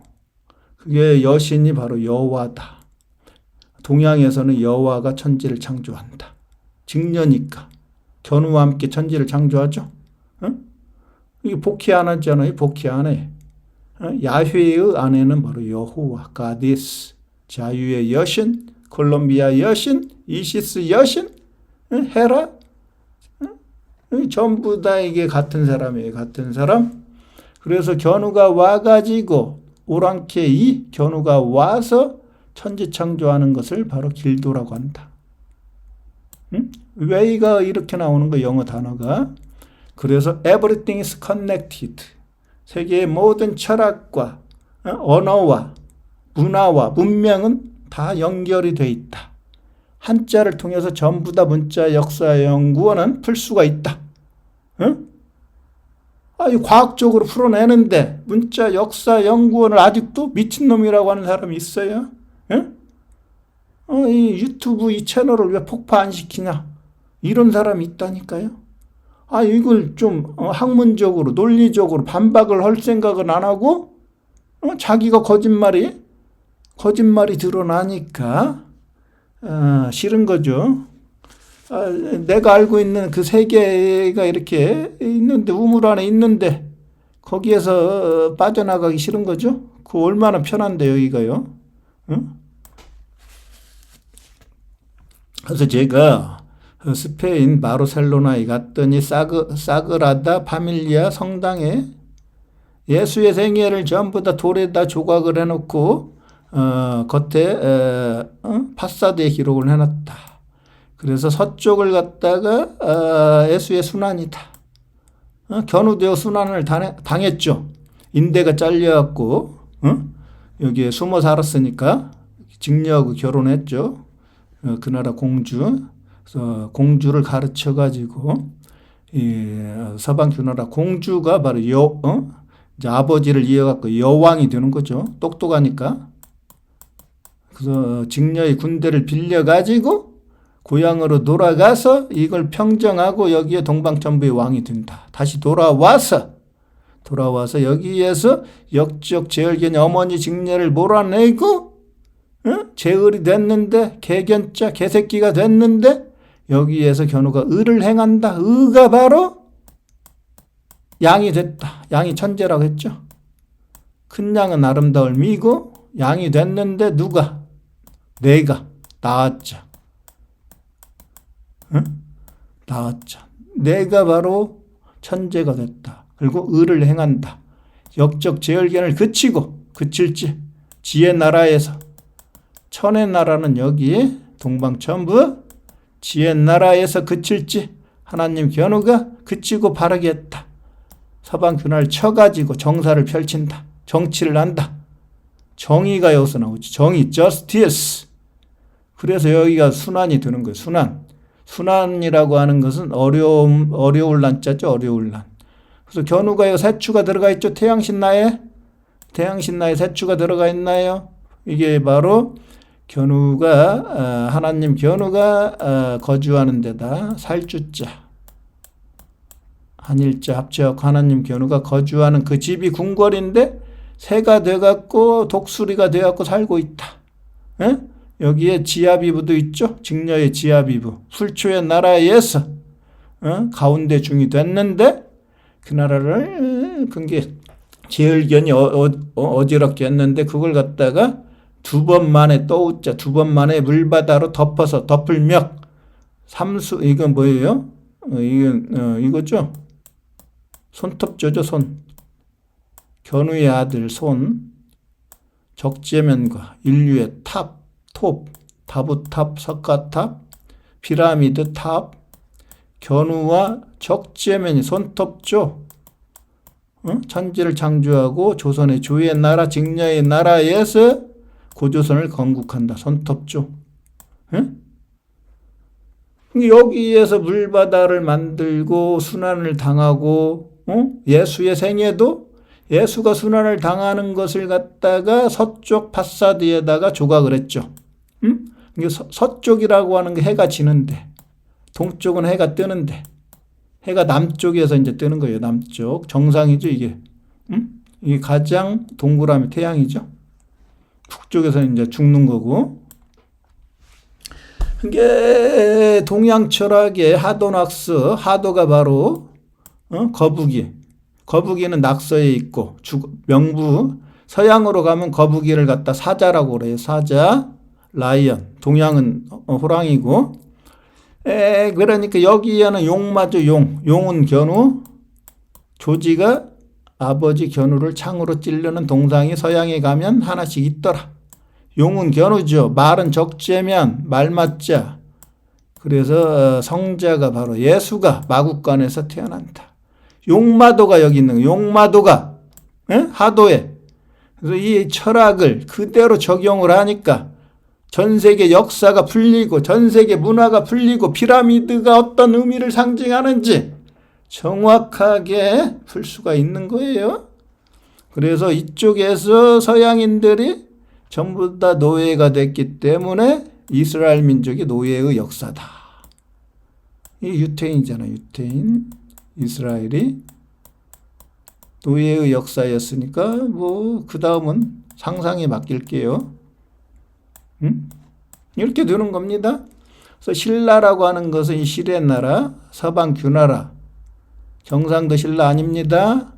그게 여신이 바로 여화다. 동양에서는 여화가 천지를 창조한다. 직녀니까 견우와 함께 천지를 창조하죠. 이게 복희 안 하잖아요. 복희 안 해. 야훼의 아내는 바로 여호와, 가디스, 자유의 여신, 콜롬비아 여신, 이시스 여신, 헤라, 전부 다 이게 같은 사람이에요. 같은 사람. 그래서 견우가 와가지고 오랑캐이 견우가 와서 천지 창조하는 것을 바로 길도라고 한다. 웨이가 이렇게 나오는 거 영어 단어가. 그래서 everything is connected. 세계의 모든 철학과 언어와 문화와 문명은 다 연결이 돼 있다. 한자를 통해서 전부 다 문자 역사 연구원은 풀 수가 있다. 이 과학적으로 풀어내는데 문자 역사 연구원을 아직도 미친놈이라고 하는 사람이 있어요. 이 유튜브 이 채널을 왜 폭파 안 시키냐. 이런 사람이 있다니까요. 이걸 좀 학문적으로 논리적으로 반박을 할 생각은 안 하고 자기가 거짓말이 드러나니까 싫은 거죠. 내가 알고 있는 그 세계가 이렇게 있는데 우물 안에 있는데 거기에서 빠져나가기 싫은 거죠. 그거 얼마나 편한데 여기가요. 그래서 제가 스페인 바르셀로나에 갔더니 사그라다 파밀리아 성당에 예수의 생애를 전부 다 돌에다 조각을 해놓고 겉에 파사드에 기록을 해놨다. 그래서 서쪽을 갖다가 예수의 순환이다. 견우되어 순환을 당했죠. 인대가 잘려갖고 여기에 숨어 살았으니까 직녀하고 결혼했죠. 그 나라 공주. 그래서 공주를 가르쳐가지고 서방 주나라 공주가 바로 이제 아버지를 이어갖고 여왕이 되는 거죠. 똑똑하니까. 그래서 직녀의 군대를 빌려가지고 고향으로 돌아가서 이걸 평정하고 여기에 동방천부의 왕이 된다. 다시 돌아와서 여기에서 역적 제얼견이 어머니 직녀를 몰아내고 제을이 됐는데 개견자 개새끼가 됐는데 여기에서 견우가 의를 행한다. 의가 바로 양이 됐다. 양이 천재라고 했죠. 큰 양은 아름다울 미고 양이 됐는데 누가? 내가 낳았자. 낳았자. 내가 바로 천재가 됐다. 그리고 의를 행한다. 역적 제얼견을 그칠지 지의 나라에서 천의 나라는 여기에 동방천부 지의 나라에서 그칠지 하나님 견우가 그치고 바르게 했다. 서방 균화를 쳐가지고 정사를 펼친다. 정치를 한다. 정의가 여기서 나오지. 정의, justice. 그래서 여기가 순환이 되는 거예요. 순환이라고 하는 것은 어려울 난자죠. 어려울 난. 그래서 견우가 여기 세추가 들어가 있죠. 태양신나에 세추가 들어가 있나요? 이게 바로 견우가 하나님 견우가 거주하는 데다 살주자 한일자 합쳐 하나님 견우가 거주하는 그 집이 궁궐인데 새가 돼갖고 독수리가 돼갖고 살고 있다. 에? 여기에 지하비부도 있죠. 직녀의 지하비부 술초의 나라에서 가운데 중이 됐는데 그 나라를 그게 제을견이 어지럽게 했는데 그걸 갖다가 두 번 만에 떠웃자 두 번 만에 물바다로 덮어서 덮을멱 삼수 이건 뭐예요? 이거죠? 손톱조죠. 손 견우의 아들 손 적재면과 인류의 톱 다부탑 석가탑 피라미드 탑 견우와 적재면이 손톱조 천지를 창조하고 조선의 주의 나라 직녀의 나라에서 고조선을 건국한다. 손톱조. 여기에서 물바다를 만들고 순환을 당하고 예수의 생애도 예수가 순환을 당하는 것을 갖다가 서쪽 파사드에다가 조각을 했죠. 서쪽이라고 하는 게 해가 지는데 동쪽은 해가 뜨는데 해가 남쪽에서 이제 뜨는 거예요. 남쪽 정상이죠. 이게 이게 가장 동그라미 태양이죠. 북쪽에서 이제 죽는 거고. 이게 동양 철학의 하도낙스, 하도가 바로 거북이는 낙서에 있고 명부 서양으로 가면 거북이를 갖다 사자라고 그래요. 사자, 라이언. 동양은 호랑이고. 그러니까 여기에는 용마죠. 용은 견우. 조지가 아버지 견우를 창으로 찌르는 동상이 서양에 가면 하나씩 있더라. 용은 견우죠. 말은 적재면 말맞자. 그래서 성자가 바로 예수가 마국간에서 태어난다. 용마도가 여기 있는 거예요. 용마도가 하도에. 그래서 이 철학을 그대로 적용을 하니까 전 세계 역사가 풀리고 전 세계 문화가 풀리고 피라미드가 어떤 의미를 상징하는지 정확하게 풀 수가 있는 거예요. 그래서 이쪽에서 서양인들이 전부 다 노예가 됐기 때문에 이스라엘 민족이 노예의 역사다. 이 유태인이잖아요. 유태인. 이스라엘이 노예의 역사였으니까 뭐 그 다음은 상상에 맡길게요. 이렇게 되는 겁니다. 그래서 신라라고 하는 것은 이 실의 나라, 서방 규나라, 경상도 신라 아닙니다.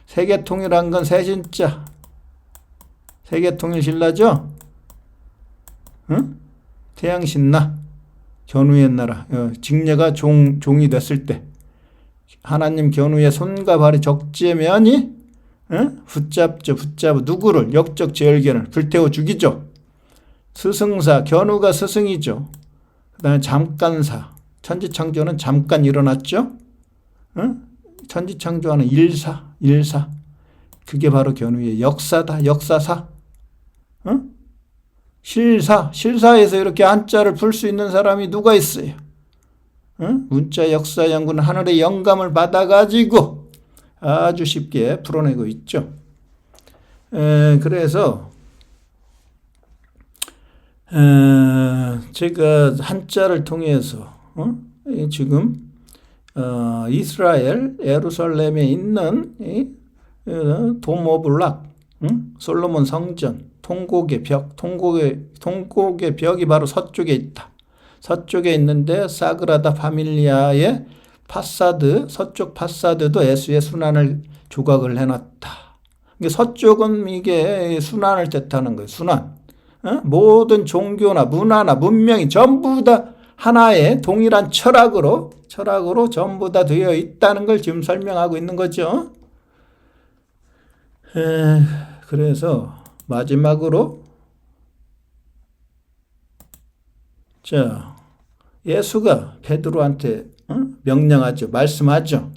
세계통일한 건 세신자. 세계통일 신라죠? 태양신라. 견우의 나라, 직녀가 종이 됐을 때 하나님 견우의 손과 발이 적재면이 붙잡아 누구를? 역적 제열견을 불태워 죽이죠. 스승사, 견우가 스승이죠. 그 다음에 잠깐사, 천지창조는 잠깐 일어났죠. 천지창조하는 일사. 그게 바로 견우의 역사다. 역사사. 실사에서 이렇게 한자를 풀 수 있는 사람이 누가 있어요? 문자 역사 연구는 하늘의 영감을 받아가지고 아주 쉽게 풀어내고 있죠. 그래서 제가 한자를 통해서 지금 이스라엘 예루살렘에 있는 돔 오브 락, 솔로몬 성전, 통곡의 벽, 통곡의 벽이 바로 서쪽에 있다. 서쪽에 있는데 사그라다 파밀리아의 파사드, 서쪽 파사드도 예수의 순환을 조각을 해놨다. 서쪽은 이게 순환을 뜻하는 거예요. 순환. 모든 종교나 문화나 문명이 전부 다 하나의 동일한 철학으로 전부 다 되어 있다는 걸 지금 설명하고 있는 거죠. 그래서 마지막으로 자, 예수가 베드로한테 명령하죠. 말씀하죠.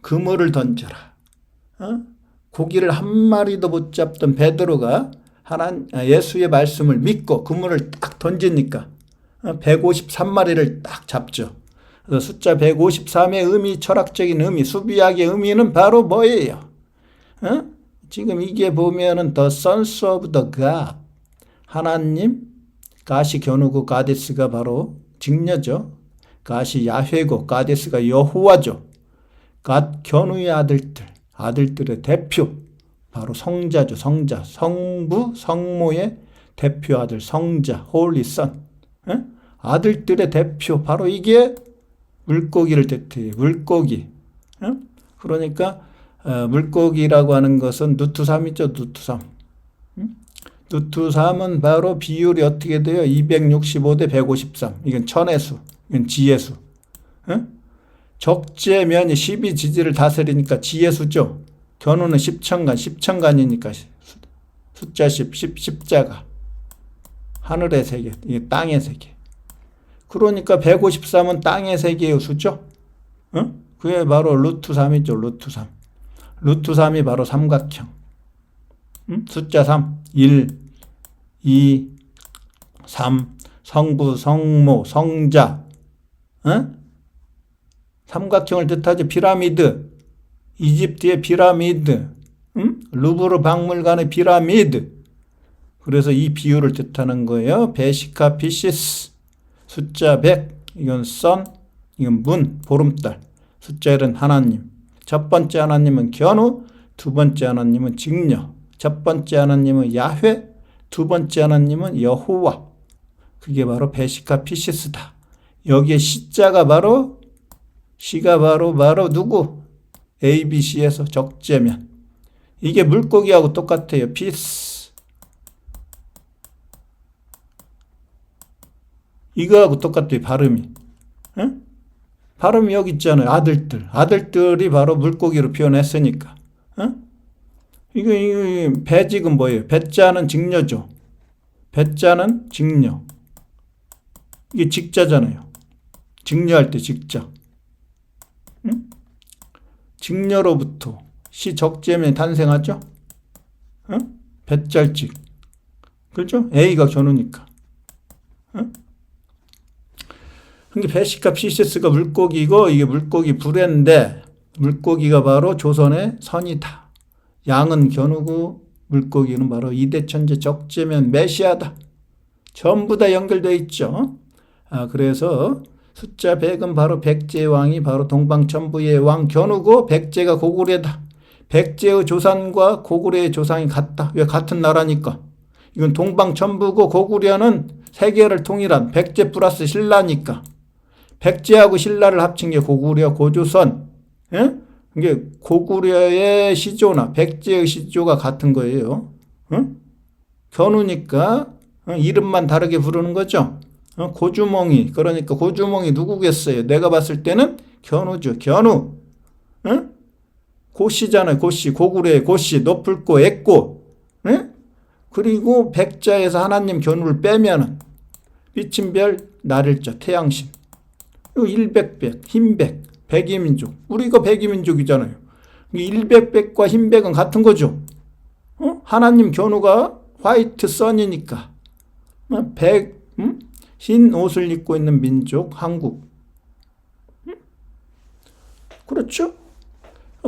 그물을 던져라. 고기를 한 마리도 못 잡던 베드로가 예수의 말씀을 믿고 그물을 딱 던지니까 153마리를 딱 잡죠. 그래서 숫자 153의 의미, 철학적인 의미, 수비학의 의미는 바로 뭐예요? 지금 이게 보면은 The Sons of the God, 하나님, 가시 견우고 가데스가 바로 직녀죠. 가시 야훼고 가데스가 여호와죠. 견우의 아들들의 대표, 바로 성자죠. 성자, 성부, 성모의 대표 아들, 성자, 홀리 선. 아들들의 대표, 바로 이게 물고기를 뜻해요. 물고기. 그러니까 물고기라고 하는 것은 누투삼이죠. 누투삼. 누투삼은 바로 비율이 어떻게 돼요? 265대 153. 이건 천의 수. 이건 지의 수. 적재면이 12지지를 다스리니까 지의 수죠. 견우는 10천간이니까 숫자 10자가. 하늘의 세계, 이게 땅의 세계. 그러니까 153은 땅의 세계의 수죠. 그게 바로 루트3이죠. 루트3. 루트3이 바로 삼각형. 숫자 3, 1, 2, 3, 성부, 성모, 성자. 삼각형을 뜻하죠. 피라미드. 이집트의 피라미드. 루브르 박물관의 피라미드. 그래서 이 비율을 뜻하는 거예요. 베시카 피시스. 숫자 100. 이건 선. 이건 문. 보름달. 숫자 1은 하나님. 첫 번째 하나님은 견우. 두 번째 하나님은 직녀. 첫 번째 하나님은 야훼. 두 번째 하나님은 여호와. 그게 바로 베시카 피시스다. 여기에 시자가 바로 시가 바로 누구? ABC에서 적재면. 이게 물고기하고 똑같아요. 피스. 이거하고 똑같아요. 발음이. 발음이 여기 있잖아요. 아들들이 바로 물고기로 표현했으니까. 이거 배직은 뭐예요? 배자는 직녀죠. 배자는 직녀. 이게 직자잖아요. 직녀할 때 직자. 직녀로부터 시적재면이 탄생하죠. 배짤직. 그렇죠? A가 견우니까. 그러니까 베시카 피시스가 물고기고 이게 물고기 불회인데 물고기가 바로 조선의 선이다. 양은 견우고 물고기는 바로 이대천재 적재면 메시아다. 전부 다 연결되어 있죠. 그래서 숫자 100은 바로 백제의 왕이 바로 동방천부의 왕 견우고 백제가 고구려다. 백제의 조상과 고구려의 조상이 같다. 왜? 같은 나라니까. 이건 동방천부고 고구려는 세계를 통일한 백제 플러스 신라니까. 백제하고 신라를 합친 게 고구려, 고조선. 예? 이게 고구려의 시조나 백제의 시조가 같은 거예요. 견우니까 이름만 다르게 부르는 거죠. 고주몽이. 그러니까 고주몽이 누구겠어요? 내가 봤을 때는 견우죠. 견우. 고씨잖아요. 고씨. 고구려의 고씨. 높을고 애고. 그리고 백자에서 하나님 견우를 빼면은 비친 별 날일자 태양신. 일백백, 흰백, 백이민족. 우리가 백이민족이잖아요. 일백백과 흰백은 같은 거죠. 하나님 견우가 화이트 선이니까. 흰 옷을 입고 있는 민족, 한국. 그렇죠?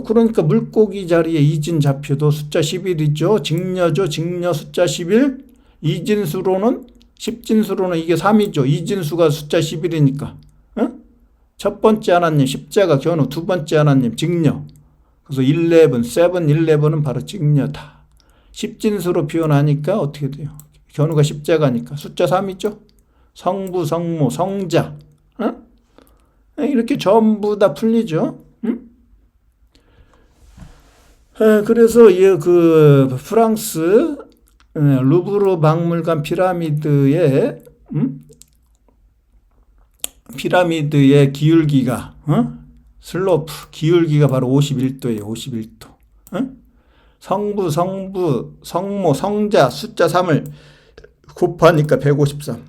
그러니까 물고기 자리에 이진 좌표도 숫자 11이죠. 직녀죠. 직녀 숫자 11. 이진수로는, 십진수로는 이게 3이죠. 이진수가 숫자 11이니까. 첫 번째 하나님 십자가 견우, 두 번째 하나님 직녀. 그래서 11, 11은 바로 직녀다. 십진수로 표현하니까 어떻게 돼요? 견우가 십자가니까 숫자 3이죠. 성부, 성모, 성자. 이렇게 전부 다 풀리죠. 그래서 그 프랑스 루브르 박물관 피라미드의 기울기가 슬로프 기울기가 바로 51도예요. 51도. 성부, 성부, 성모, 성자 숫자 3을 곱하니까 153.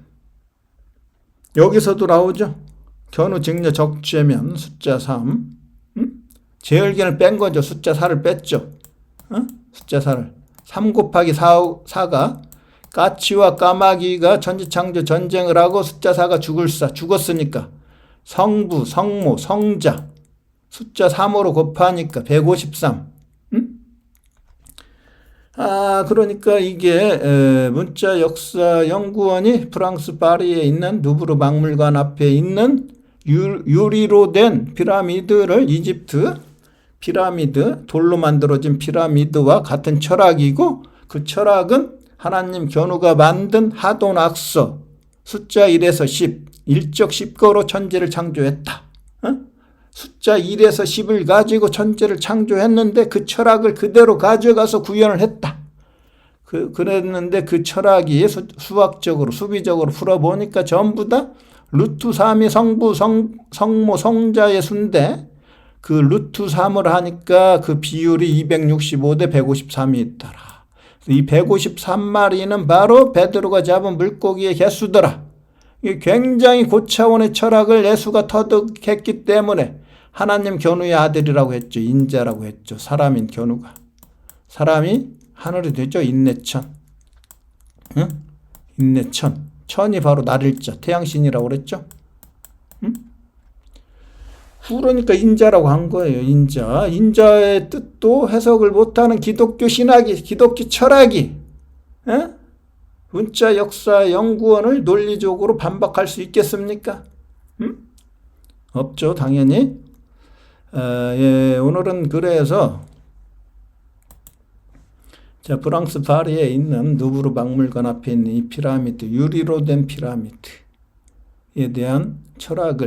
여기서도 나오죠. 견우, 직녀, 적재면 숫자 3. 제열견을 뺀 거죠. 숫자 4를 뺐죠. 숫자 4를. 3 곱하기 4가 까치와 까마귀가 천지창조 전쟁을 하고 숫자 4가 죽었으니까 성부, 성모, 성자 숫자 3으로 곱하니까 153. 그러니까 이게 문자 역사 연구원이 프랑스 파리에 있는 루브르 박물관 앞에 있는 유리로 된 피라미드를 이집트 피라미드, 돌로 만들어진 피라미드와 같은 철학이고 그 철학은 하나님 견우가 만든 하도낙서 숫자 1에서 10, 일적 10거로 천지를 창조했다. 숫자 1에서 10을 가지고 천지를 창조했는데 그 철학을 그대로 가져가서 구현을 했다. 그랬는데 그 철학이 수학적으로 수비적으로 풀어보니까 전부 다 루트 3이 성부, 성모, 성자의 수인데 그 루트 3을 하니까 그 비율이 265대 153이 있더라. 이 153마리는 바로 베드로가 잡은 물고기의 개수더라. 굉장히 고차원의 철학을 예수가 터득했기 때문에 하나님 견우의 아들이라고 했죠. 인자라고 했죠. 사람인 견우가. 사람이 하늘이 되죠. 인내천. 인내천. 천이 바로 날일자. 태양신이라고 그랬죠. 그러니까 인자라고 한 거예요. 인자. 인자의 뜻도 해석을 못하는 기독교 신학이, 기독교 철학이 문자 역사 연구원을 논리적으로 반박할 수 있겠습니까? 없죠. 당연히. 오늘은 그래서 프랑스 파리에 있는 루브르 박물관 앞에 있는 이 피라미드, 유리로 된 피라미드에 대한 철학을